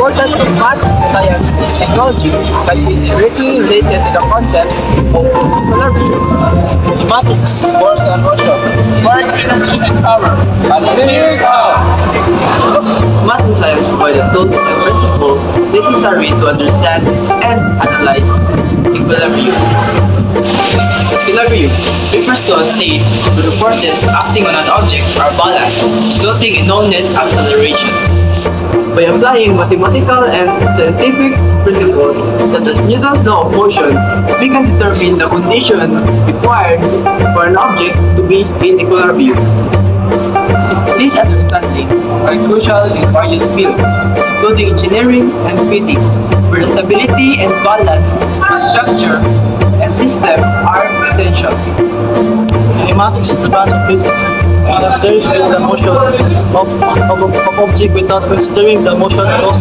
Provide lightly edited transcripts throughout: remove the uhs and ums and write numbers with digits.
importance of math, science, and technology can be directly related to the concepts of equilibrium, mathematics, Force and motion. work, energy, and power. And here's how. Math and science provide the tools and principles necessary to understand and analyze equilibrium. Equilibrium refers to a state where the forces acting on an object are balanced, resulting in no net acceleration. By applying mathematical and scientific principles such as Newton's law of motion, we can determine the condition required for an object to be in equilibrium. These understandings are crucial in various fields, including engineering and physics, where the stability and balance of structure and system are essential. Kinematics is the branch of physics. There is the motion of object without considering the motion of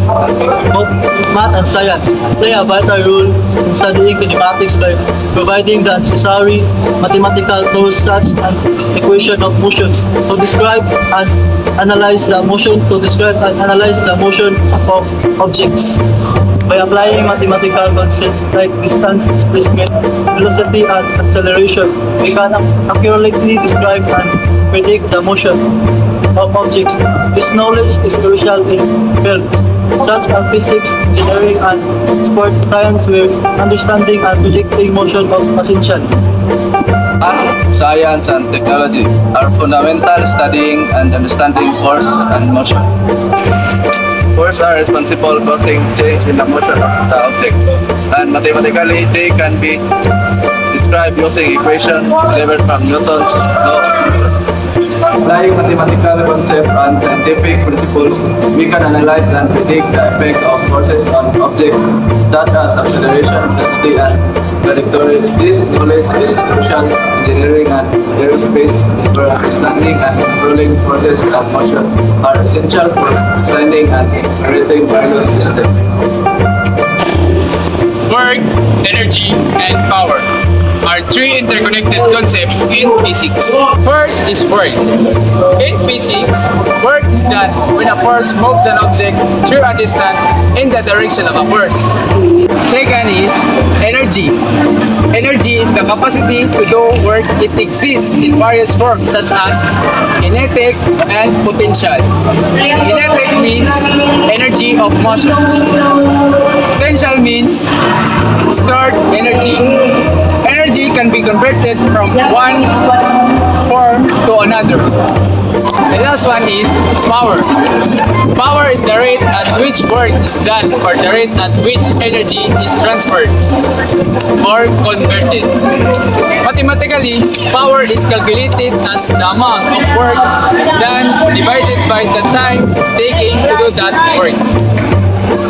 both math and science. Play a vital role in studying kinematics by providing the necessary mathematical tools such as equation of motion to describe and analyze the motion of objects. By applying mathematical concepts like distance displacement, velocity, and acceleration, we can accurately describe and predict the motion of objects. This knowledge is crucial in fields such as physics, engineering, and sport science, where understanding and predicting motion are essential. Math, science, and technology are fundamental studying and understanding force and motion. Force are responsible causing change in the motion of the object, and mathematically they can be described using equation derived from Newton's law. Applying mathematical concepts and scientific principles, we can analyze and predict the effect of forces on objects such as acceleration, velocity, and trajectory. This knowledge is crucial in engineering and aerospace, where understanding and controlling forces and motion are essential for designing and operating various systems. Work, energy, and power are three interconnected concepts in physics. First is work. In physics, work is done when a force moves an object through a distance in the direction of a force. Second is energy. Energy is the capacity to do work. It exists in various forms such as kinetic and potential. Kinetic means energy of motion. Potential means stored energy. Energy can be converted from one form to another. The last one is power. Power is the rate at which work is done, or the rate at which energy is transferred or converted. Mathematically, power is calculated as the amount of work done divided by the time taken to do that work.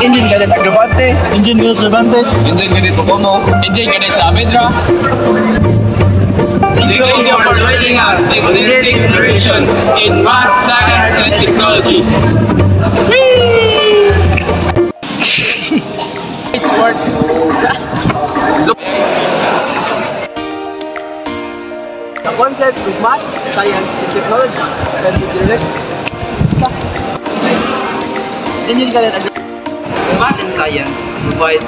Engine Cadet Agravante, Engine Cadet Cervantes, Engine Cadet Pocomo, Engine Cadet Saavedra. Thank you for joining us in this exploration in math, science, and technology. It's worth. the concepts of math, science, and technology can be directed. Engine Cadet Agravante. Math and science provide